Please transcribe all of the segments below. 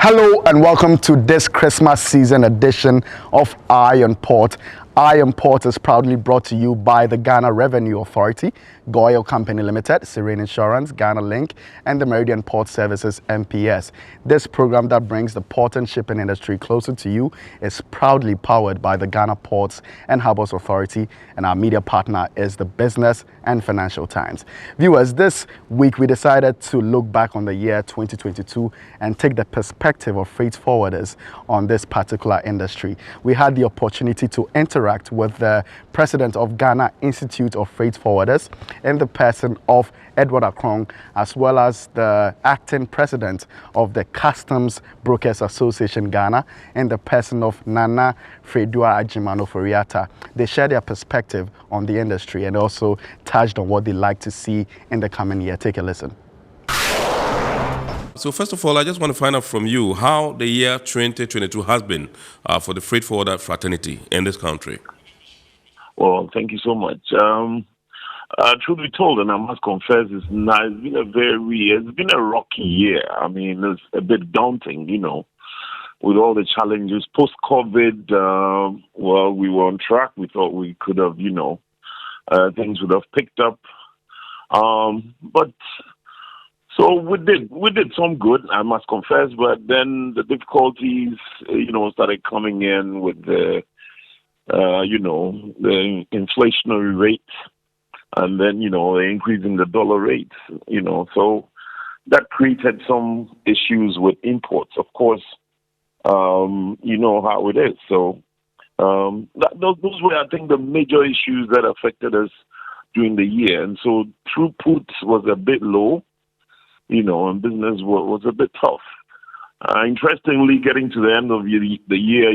Hello and welcome to this Christmas season edition of Eye on Port. Eye on Port is proudly brought to you by the Ghana Revenue Authority, Goyle Company Limited, Serene Insurance, Ghana Link, and the Meridian Port Services MPS. This program that brings the port and shipping industry closer to you is proudly powered by the Ghana Ports and Harbours Authority, and our media partner is the Business and Financial Times. Viewers, this week we decided to look back on the year 2022 and take the perspective of freight forwarders on this particular industry. We had the opportunity to interact with the president of Ghana Institute of Freight Forwarders in the person of Edward Akrong, as well as the acting president of the Customs Brokers Association Ghana in the person of Nana Fredua Ajimano Foriata. They shared their perspective on the industry and also touched on what they like to see in the coming year. Take a listen. So first of all, I just want to find out from you how the year 2022 has been for the freight forwarder fraternity in this country. Well, thank you so much. Truth be told, and I must confess, it's been a rocky year. I mean, it's a bit daunting, with all the challenges post-COVID. Well, we were on track. We thought we could have, things would have picked up. So we did some good, I must confess, but then the difficulties, started coming in with the inflationary rate, and then, the increase in the dollar rate, so that created some issues with imports. Of course, you know how it is. So those were, I think, the major issues that affected us during the year. And so throughput was a bit low, and business was a bit tough. Interestingly, getting to the end of the year,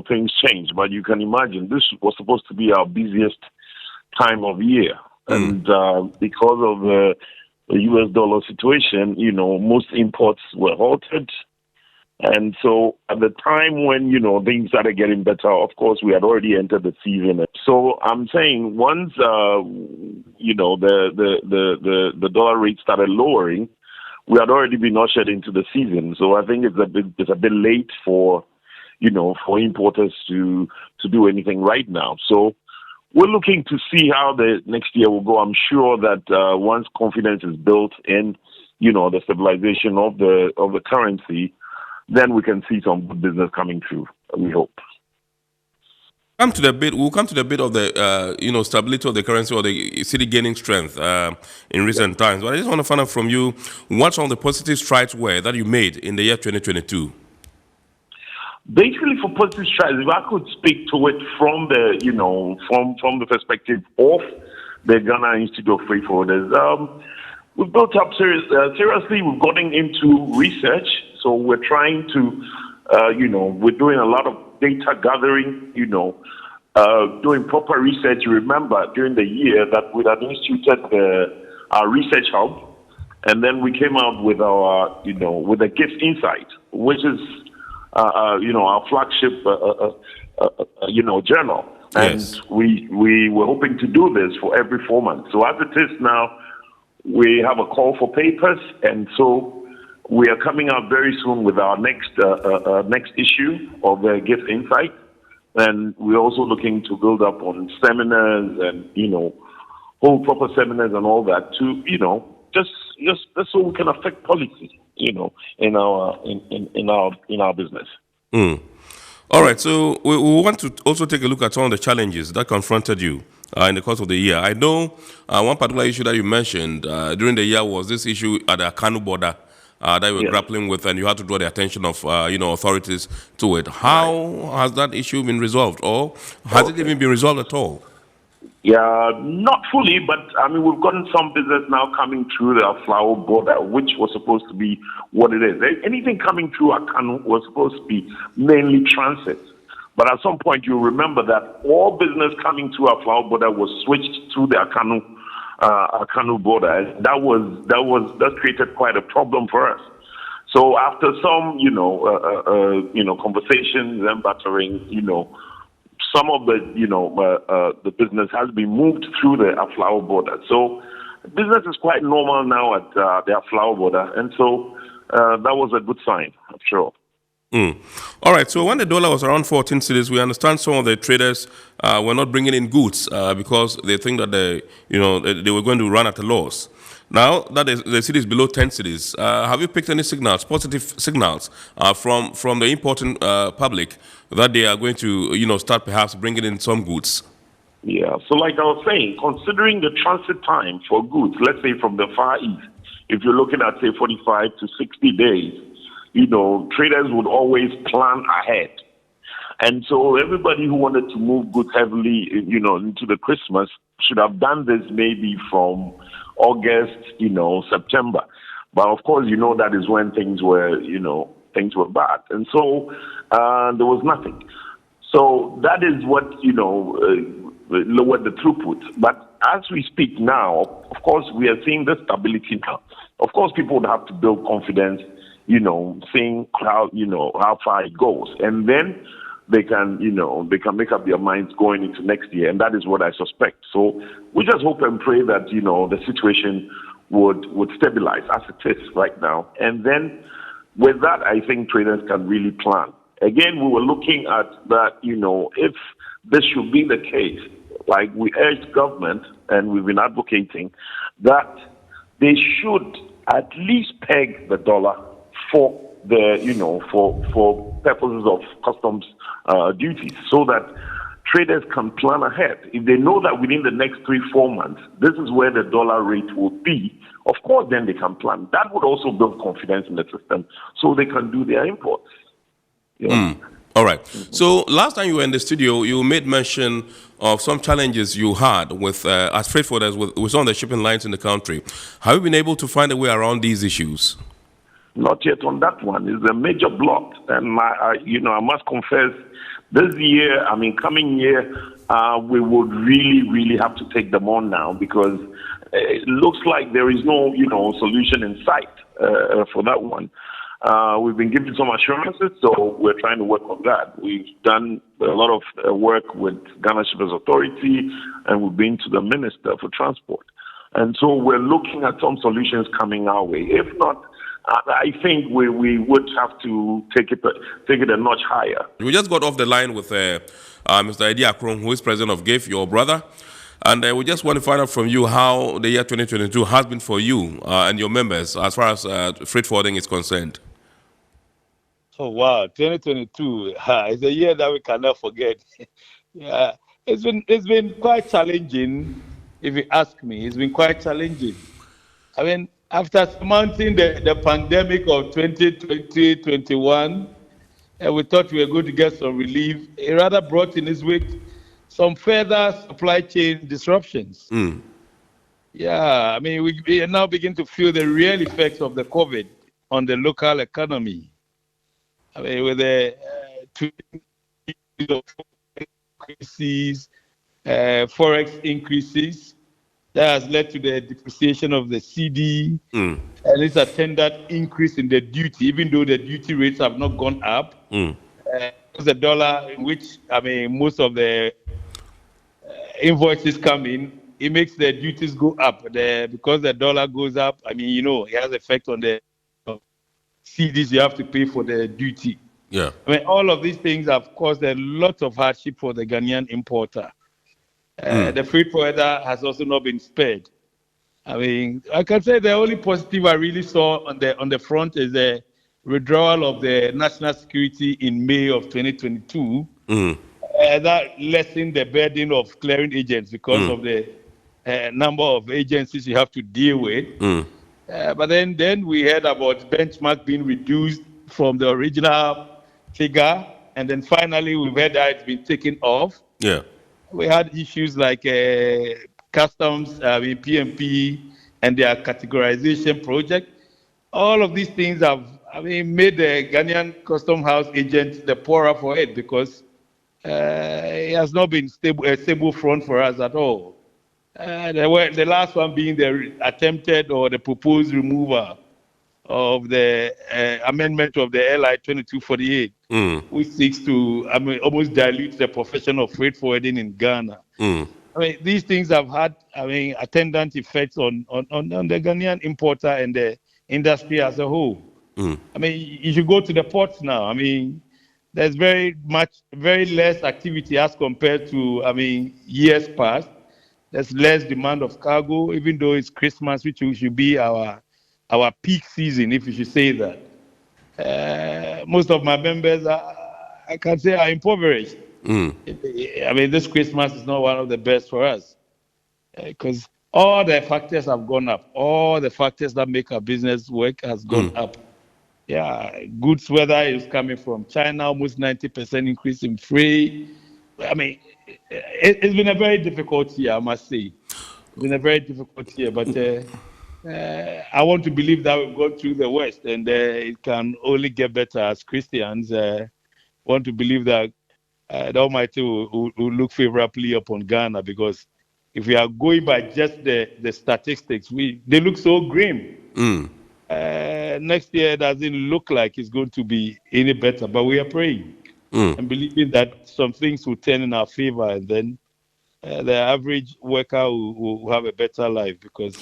things changed. But you can imagine this was supposed to be our busiest time of year. And because of the US dollar situation, most imports were halted. And so at the time when, things started getting better, of course, we had already entered the season. So I'm saying once, the dollar rate started lowering, we had already been ushered into the season. So I think it's a bit late for importers to do anything right now. So we're looking to see how the next year will go. I'm sure that once confidence is built in, the stabilization of the currency, then we can see some good business coming through, we hope. We'll come to the bit of the, stability of the currency or the city gaining strength in recent times. But I just want to find out from you what some of the positive strides were that you made in the year 2022. Basically, for positive strides, if I could speak to it from the, from the perspective of the Ghana Institute of Freight Forwarders, we've built up seriously. We've gotten into research, so we're trying to, we're doing a lot of data gathering, doing proper research. You remember during the year that we had instituted our research hub, and then we came out with our, with the GIFT Insight, which is, our flagship, journal. Yes. And we were hoping to do this for every 4 months. So as it is now, we have a call for papers, and so we are coming out very soon with our next issue of the GIFT Insight, and we're also looking to build up on seminars and hold proper seminars and all that to just so we can affect policy in our business. All right, so we want to also take a look at some of the challenges that confronted you in the course of the year. I know one particular issue that you mentioned during the year was this issue at the Kanu border that you were grappling with, and you had to draw the attention of authorities to it. How has that issue been resolved, or has it even been resolved at all? Yeah, not fully, but I mean, we've gotten some business now coming through the flower border, which was supposed to be what it is. Anything coming through Akanu was supposed to be mainly transit. But at some point, you remember that all business coming through our flower border was switched through the Akanu border. That created quite a problem for us. So after some, conversations and battering, some of the business has been moved through the Aflao border. So business is quite normal now at the Aflao border, and so that was a good sign, I'm sure. All right. So when the dollar was around 14 cities, we understand some of the traders were not bringing in goods because they think that they were going to run at a loss. Now that the city is below 10 cities, have you picked any signals, positive signals from the importing public that they are going to start perhaps bringing in some goods? Yeah. So, like I was saying, considering the transit time for goods, let's say from the Far East, if you're looking at say 45 to 60 days, traders would always plan ahead. And so everybody who wanted to move goods heavily, into the Christmas should have done this maybe from August, September. But of course, that is when things were bad. And so there was nothing. So that is what, lowered the throughput. But as we speak now, of course, we are seeing the stability now. Of course, people would have to build confidence, seeing how far it goes. And then they can make up their minds going into next year. And that is what I suspect. So we just hope and pray that, the situation would stabilize as it is right now. And then with that, I think traders can really plan. Again, we were looking at that, if this should be the case, like we urged government and we've been advocating that they should at least peg the dollar for the, for purposes of customs duties so that traders can plan ahead. If they know that within the next 3-4 months, this is where the dollar rate will be, of course, then they can plan. That would also build confidence in the system so they can do their imports. Yeah. All right. So last time you were in the studio, you made mention of some challenges you had with as freight forwarders with some of the shipping lines in the country. Have you been able to find a way around these issues? Not yet on that one. It's a major block, and I must confess, this year, coming year, we would really have to take them on now because it looks like there is no, solution in sight for that one. We've been given some assurances, so we're trying to work on that. We've done a lot of work with Ghana Shippers Authority, and we've been to the Minister for Transport. And so we're looking at some solutions coming our way. If not, I think we would have to take it a notch higher. We just got off the line with Mr. Eddie Akron, who is president of GIF, your brother. And we just want to find out from you how the year 2022 has been for you and your members as far as freight forwarding is concerned. Oh, wow. 2022 is a year that we cannot forget. Yeah, it's been quite challenging, if you ask me. It's been quite challenging. After surmounting the pandemic of 2020-21, we thought we were going to get some relief. It rather brought in its wake some further supply chain disruptions. Yeah, we are now beginning to feel the real effects of the COVID on the local economy. With the increases, forex increases, that has led to the depreciation of the CD, and its attendant increase in the duty, even though the duty rates have not gone up. The dollar, in which most of the invoices come in, it makes the duties go up. Because the dollar goes up, it has effect on the CDs you have to pay for the duty. Yeah. All of these things have caused a lot of hardship for the Ghanaian importer. The freight forwarder has also not been spared. I can say the only positive I really saw on the front is the withdrawal of the national security in May of 2022. That lessened the burden of clearing agents because of the number of agencies you have to deal with. But then we heard about benchmark being reduced from the original figure, and then finally we've heard that it's been taken off. Yeah. We had issues like customs, PMP, and their categorization project. All of these things have made the Ghanaian custom house agent the poorer for it because it has not been a stable front for us at all. The last one being the attempted or the proposed removal of the amendment of the LI 2248, which seeks to almost dilute the profession of freight forwarding in Ghana. These things have had attendant effects on the Ghanaian importer and the industry as a whole. I mean, you should go to the ports now. I mean, there's very less activity as compared to, I mean, years past. There's less demand of cargo, even though it's Christmas, which should be our peak season, if you should say that. Most of my members, I can say, are impoverished. I mean, this Christmas is not one of the best for us because all the factors have gone up. All the factors that make our business work has gone up. Yeah, goods, whether it's coming from China, almost 90% increase in freight. I mean, it's been a very difficult year, I must say. It's been a very difficult year, but I want to believe that we've gone through the worst, and it can only get better as Christians. Want to believe that the Almighty will look favorably upon Ghana, because if we are going by just the statistics, they look so grim. Next year doesn't look like it's going to be any better, but we are praying and believing that some things will turn in our favor, and then the average worker will have a better life, because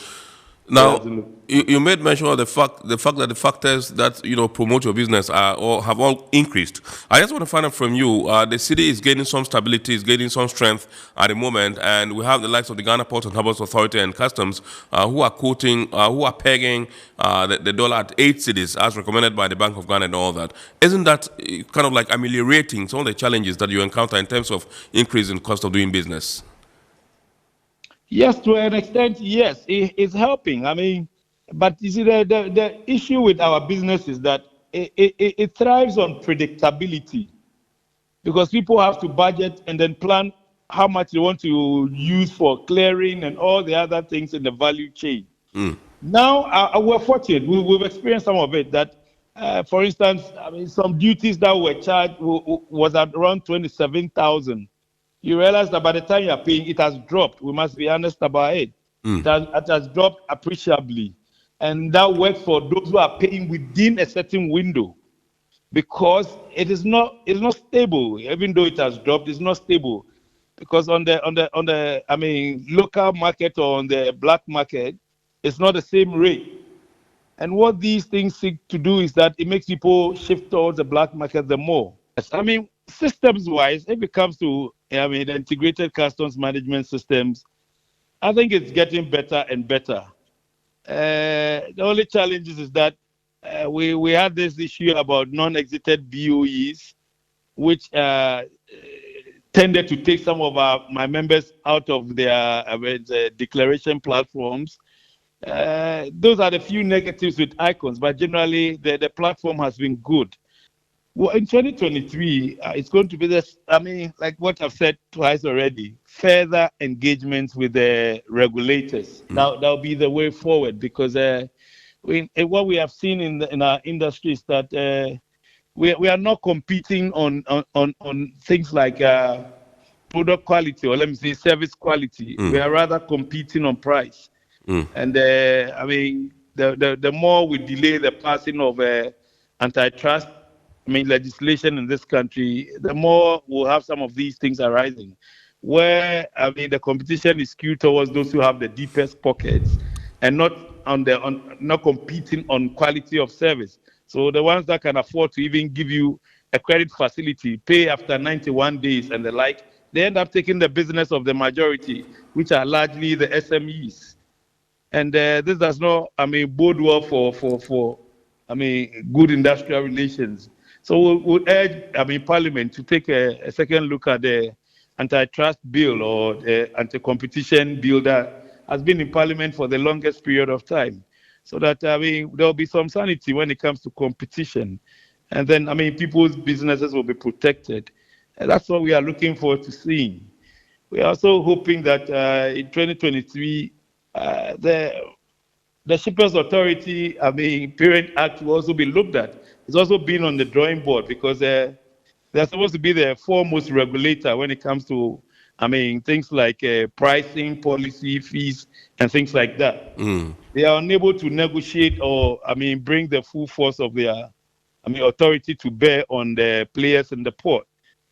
Now, you made mention of the fact that the factors that promote your business have all increased. I just want to find out from you. The city is gaining some stability, is gaining some strength at the moment, and we have the likes of the Ghana Ports and Harbours Authority and Customs who are pegging the dollar at 8 cedis as recommended by the Bank of Ghana and all that. Isn't that kind of like ameliorating some of the challenges that you encounter in terms of increase in cost of doing business? Yes, to an extent, yes, it's helping. I mean, but you see, the issue with our business is that it thrives on predictability, because people have to budget and then plan how much they want to use for clearing and all the other things in the value chain. Now, we're fortunate. We've experienced some of it. That, for instance, I mean, some duties that were charged was at around 27,000. You realize that by the time you are paying, it has dropped. We must be honest about it. It has dropped appreciably. And that works for those who are paying within a certain window, because it's not stable. Even though it has dropped, it's not stable. Because on the I mean, local market or on the black market, it's not the same rate. And what these things seek to do is that it makes people shift towards the black market the more. I mean, systems-wise, if it comes to the integrated customs management systems, I think it's getting better and better. The only challenge is that we had this issue about non-exited BOEs, which tended to take some of my members out of their declaration platforms. Those are the few negatives with icons, but generally the platform has been good. Well, in 2023, it's going to be this, I mean, like what I've said twice already, further engagement with the regulators. That'll be the way forward, because what we have seen in our industry is that we are not competing on things like product quality, or let me say service quality. We are rather competing on price. And I mean, the more we delay the passing of antitrust legislation in this country, the more we'll have some of these things arising, where the competition is skewed towards those who have the deepest pockets, and not competing on quality of service. So the ones that can afford to even give you a credit facility, pay after 91 days and the like, they end up taking the business of the majority, which are largely the SMEs. And this does not, bode well for good industrial relations. So we'll urge, Parliament to take a second look at the antitrust bill or the anti-competition bill that has been in Parliament for the longest period of time, so that there'll be some sanity when it comes to competition, and then people's businesses will be protected. And that's what we are looking forward to seeing. We are also hoping that in 2023, the Shippers Authority, Parent Act will also be looked at. It's also been on the drawing board, because they're supposed to be the foremost regulator when it comes to, things like pricing, policy, fees, and things like that. They are unable to negotiate or, bring the full force of their, authority to bear on the players in the port.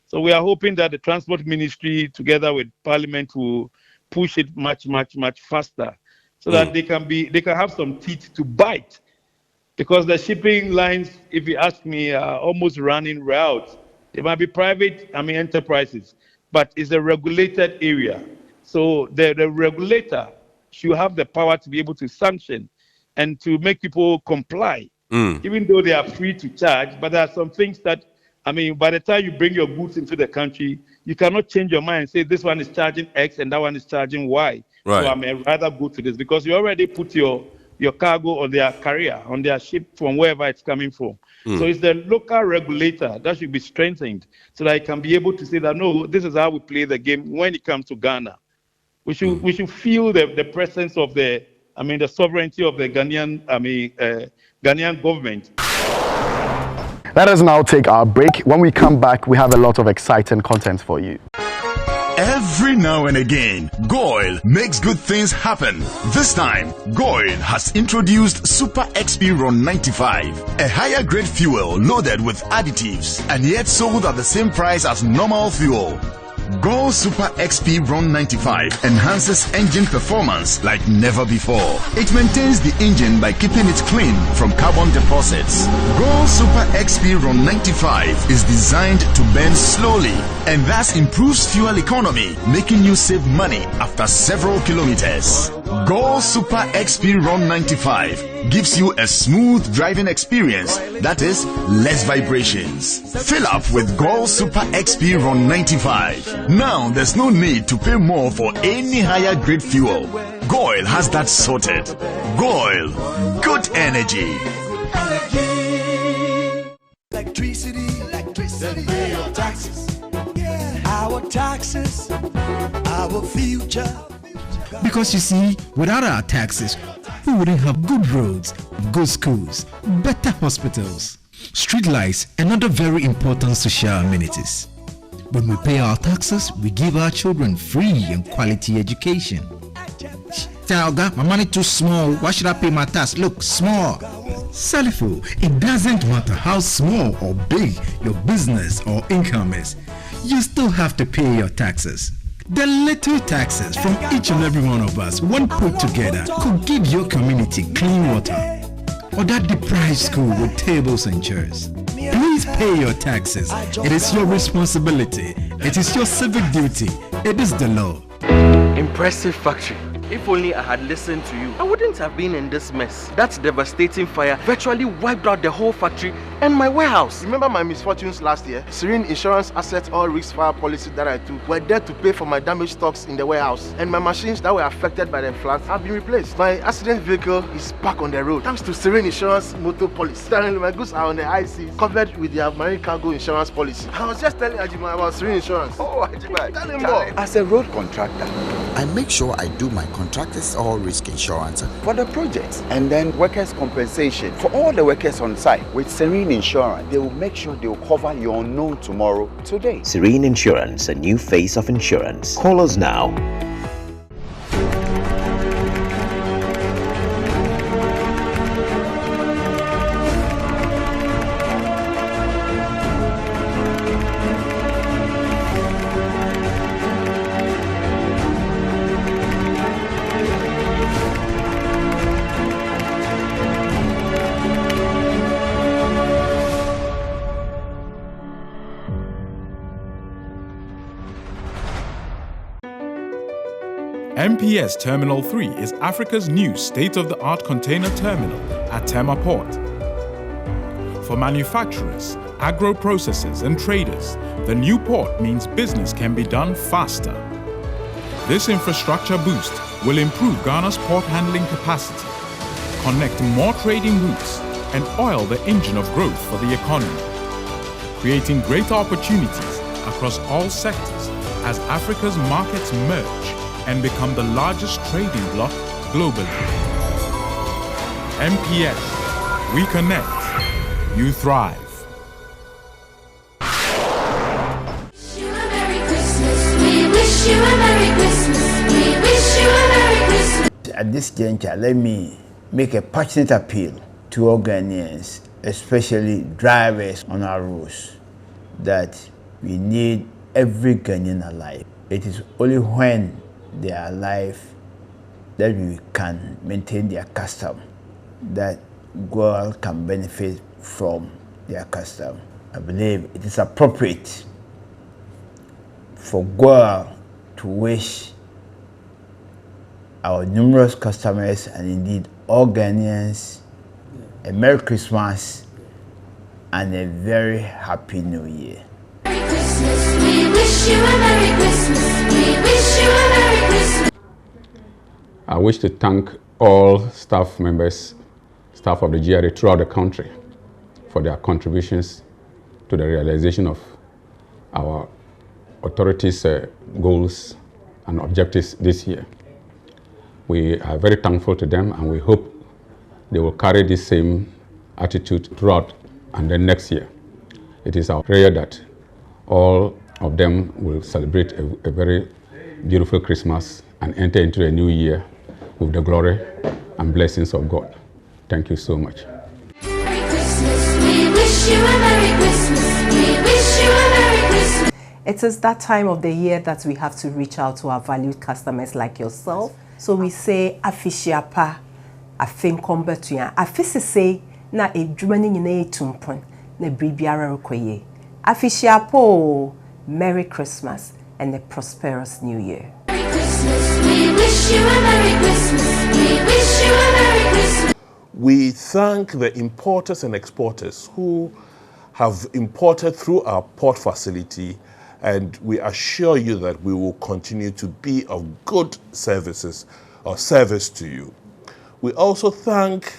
So we are hoping that the Transport Ministry, together with Parliament, will push it much, much, much faster, so that they can have some teeth to bite. because the shipping lines, if you ask me, are almost running routes. They might be private, enterprises, but it's a regulated area. So the regulator should have the power to be able to sanction and to make people comply, even though they are free to charge. But there are some things that, by the time you bring your goods into the country, you cannot change your mind and say this one is charging X and that one is charging Y. Right. So I may rather go to this because you already put your cargo on their carrier, on their ship from wherever it's coming from. So it's the local regulator that should be strengthened so that it can be able to say that, no, this is how we play the game when it comes to Ghana. We should feel the presence of the sovereignty of the Ghanaian government. Let us now take our break. When we come back, we have a lot of exciting content for you. Every now and again, Goil makes good things happen. This time, Goil has introduced Super XP Ron 95, a higher grade fuel loaded with additives and yet sold at the same price as normal fuel. Goil Super XP Ron 95 enhances engine performance like never before. It maintains the engine by keeping it clean from carbon deposits. Goil Super XP Ron 95 is designed to burn slowly and thus improves fuel economy, making you save money after several kilometers. Goil Super XP Ron 95 gives you a smooth driving experience, that is, less vibrations. Fill up with Goil Super XP Ron 95. Now there's no need to pay more for any higher grade fuel. Goil has that sorted. Goil, good energy. Electricity, then pay your taxes. Our taxes, our future. Because you see, without our taxes, we wouldn't have good roads, good schools, better hospitals, street lights, and other very important social amenities. When we pay our taxes, we give our children free and quality education. Talga, my money too small. Why should I pay my tax? Look, small. Salifo, it doesn't matter how small or big your business or income is. You still have to pay your taxes. The little taxes from each and every one of us, when put together, could give your community clean water, or that deprived school with tables and chairs. Please pay your taxes. It is your responsibility. It is your civic duty. It is the law. Impressive factory. If only I had listened to you, I wouldn't have been in this mess. That devastating fire virtually wiped out the whole factory and my warehouse. Remember my misfortunes last year? Serene Insurance Asset All Risk Fire policy that I took were there to pay for my damaged stocks in the warehouse. And my machines that were affected by the floods have been replaced. My accident vehicle is back on the road thanks to Serene Insurance Motor Policy. Currently, my goods are on the high seas, covered with their marine cargo insurance policy. I was just telling Ajima about Serene Insurance. Oh, Ajima, tell him more. As a road contractor, I make sure I do my contractors all risk insurance for the projects and then workers' compensation for all the workers on site. With Serene Insurance, they will make sure they will cover your unknown tomorrow today. Serene Insurance, a new face of insurance. Call us now. MPS Terminal 3 is Africa's new state-of-the-art container terminal at Tema Port. For manufacturers, agro-processors and traders, the new port means business can be done faster. This infrastructure boost will improve Ghana's port handling capacity, connect more trading routes, and oil the engine of growth for the economy, creating greater opportunities across all sectors as Africa's markets merge and become the largest trading bloc globally. MPS, we connect, you thrive. At this juncture, let me make a passionate appeal to all Ghanaians, especially drivers on our roads, that we need every Ghanaian alive. It is only when they are alive that we can maintain their custom, that GOIL can benefit from their custom. I believe it is appropriate for GOIL to wish our numerous customers and indeed all Ghanaians a Merry Christmas and a very Happy New Year. Merry Christmas, we wish you a Merry Christmas, we wish you a Merry Christmas. I wish to thank all staff members, staff of the GRA throughout the country for their contributions to the realization of our authorities' goals and objectives this year. We are very thankful to them, and we hope they will carry this same attitude throughout and then next year. It is our prayer that all of them will celebrate a very beautiful Christmas and enter into a new year with the glory and blessings of God. Thank you so much. Merry Christmas, we wish you a Merry Christmas, we wish you a Merry Christmas. It is that time of the year that we have to reach out to our valued customers like yourself. So we say, Afishiapa, Afinkombetuya, Afisise, na edwumani nyina etumpon, na bribiara rekoye. Afishiapo, Merry Christmas and a prosperous New Year. Merry Christmas, we wish you a Merry Christmas, we wish you a Merry Christmas. We thank the importers and exporters who have imported through our port facility, and we assure you that we will continue to be of good service to you. We also thank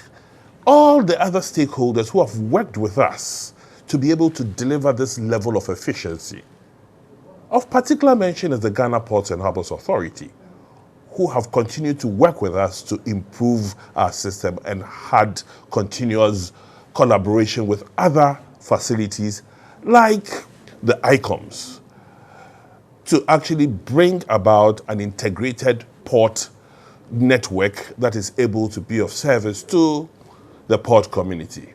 all the other stakeholders who have worked with us to be able to deliver this level of efficiency. Of particular mention is the Ghana Ports and Harbours Authority, who have continued to work with us to improve our system and had continuous collaboration with other facilities like the ICOMs to actually bring about an integrated port network that is able to be of service to the port community.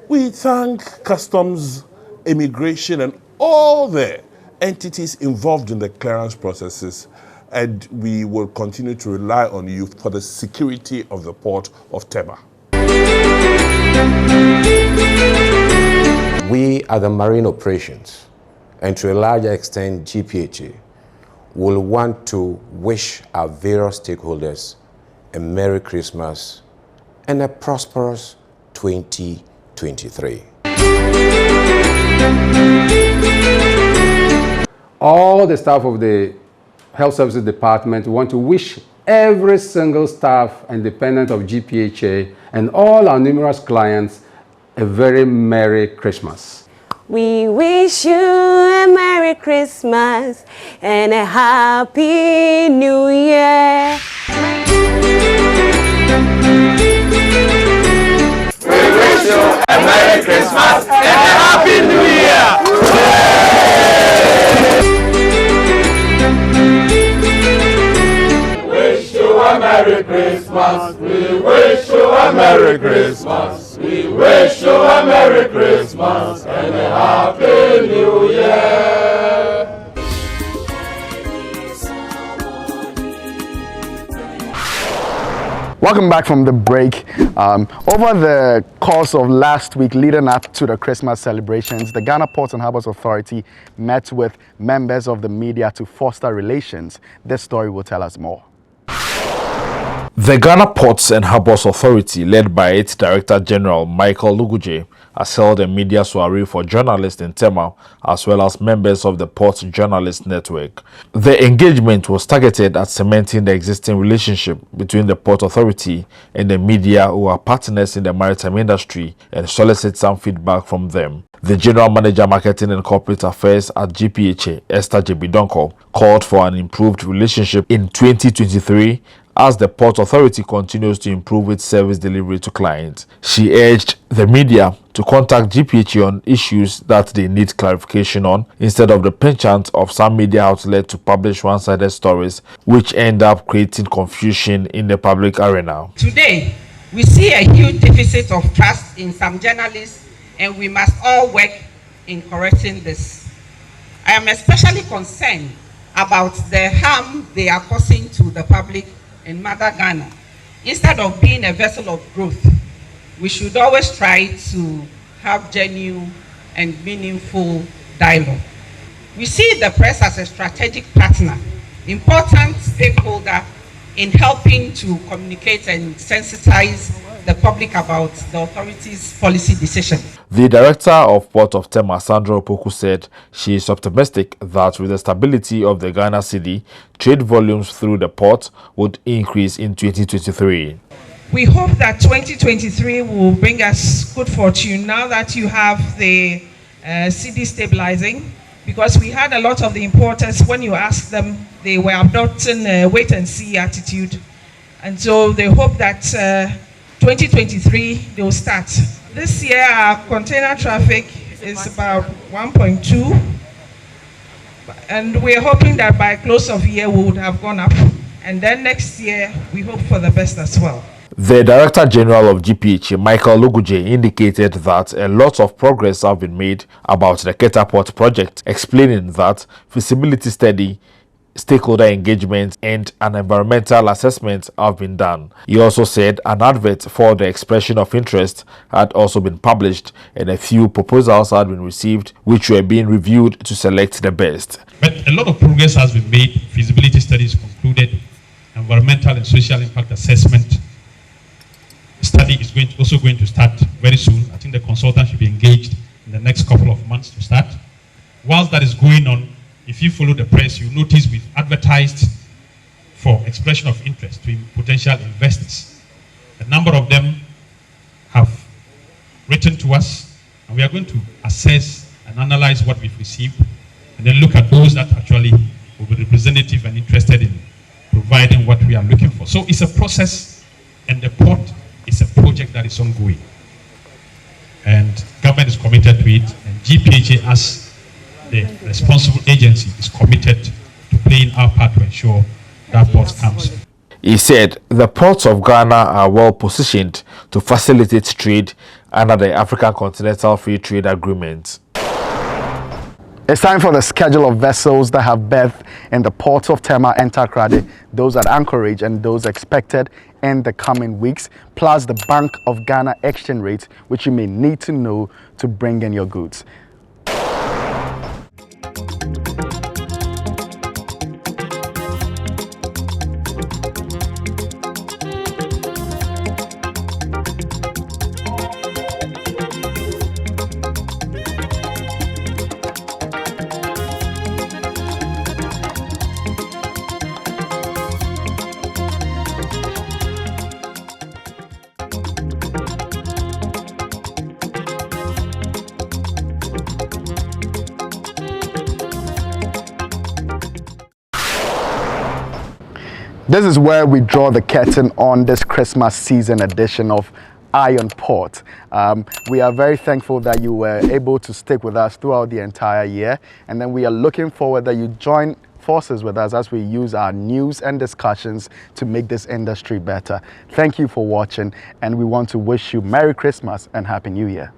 We thank Customs, Immigration, and all the entities involved in the clearance processes, and we will continue to rely on you for the security of the port of Tema. We are the Marine Operations, and to a larger extent GPHA, will want to wish our various stakeholders a Merry Christmas and a prosperous 2023. All the staff of the Health Services Department want to wish every single staff and dependent of GPHA and all our numerous clients a very Merry Christmas. We wish you a Merry Christmas and a Happy New Year. We wish you a Merry Christmas and a Happy New Year. Wish you a Merry Christmas. We wish you a Merry Christmas. We wish you a Merry Christmas and a Happy New Year. Welcome back from the break. Over the course of last week leading up to the Christmas celebrations, the Ghana Ports and Harbours Authority met with members of the media to foster relations. This story will tell us more. The Ghana Ports and Harbours Authority, led by its Director General Michael Luguje, has held a media soiree for journalists in Tema as well as members of the Ports Journalist Network. The engagement was targeted at cementing the existing relationship between the Port Authority and the media who are partners in the maritime industry and solicit some feedback from them. The General Manager Marketing and Corporate Affairs at GPHA, Esther Jebidonko, called for an improved relationship in 2023 as the Port Authority continues to improve its service delivery to clients. She urged the media to contact GPHA on issues that they need clarification on, instead of the penchant of some media outlets to publish one-sided stories which end up creating confusion in the public arena. Today, we see a huge deficit of trust in some journalists, and we must all work in correcting this. I am especially concerned about the harm they are causing to the public in Mother Ghana. Instead of being a vessel of growth, we should always try to have genuine and meaningful dialogue. We see the press as a strategic partner, important stakeholder in helping to communicate and sensitize the public about the authorities' policy decision. The director of Port of Tema, Sandra Opoku, said she is optimistic that with the stability of the Ghana cedi, trade volumes through the port would increase in 2023. We hope that 2023 will bring us good fortune now that you have the cedi stabilizing, because we had a lot of the importers, when you ask them, they were adopting a wait and see attitude. And so they hope that 2023 they will start. This year our container traffic is about 1.2, and we're hoping that by close of year we would have gone up, and then next year we hope for the best as well. The Director General of GPHA, Michael Luguje, indicated that a lot of progress have been made about the Keta Port project, explaining that feasibility study, stakeholder engagement and an environmental assessment have been done. He also said an advert for the expression of interest had also been published and a few proposals had been received, which were being reviewed to select the best. But a lot of progress has been made. Feasibility studies concluded. Environmental and social impact assessment study is also going to start very soon. I think the consultant should be engaged in the next couple of months to start. Whilst that is going on, if you follow the press, you notice we've advertised for expression of interest to potential investors. A number of them have written to us, and we are going to assess and analyze what we've received, and then look at those that actually will be representative and interested in providing what we are looking for. So it's a process, and the port is a project that is ongoing. And government is committed to it, and GPHA as the responsible agency is committed to playing our part to ensure that port comes. He said the ports of Ghana are well positioned to facilitate trade under the African Continental Free Trade Agreement. It's time for the schedule of vessels that have berth in the port of Tema and Takoradi, those at Anchorage and those expected in the coming weeks, plus the Bank of Ghana exchange rate, which you may need to know to bring in your goods. This is where we draw the curtain on this Christmas season edition of Eye on Port. We are very thankful that you were able to stick with us throughout the entire year, and then we are looking forward that you join forces with us as we use our news and discussions to make this industry better. Thank you for watching, and we want to wish you Merry Christmas and Happy New Year.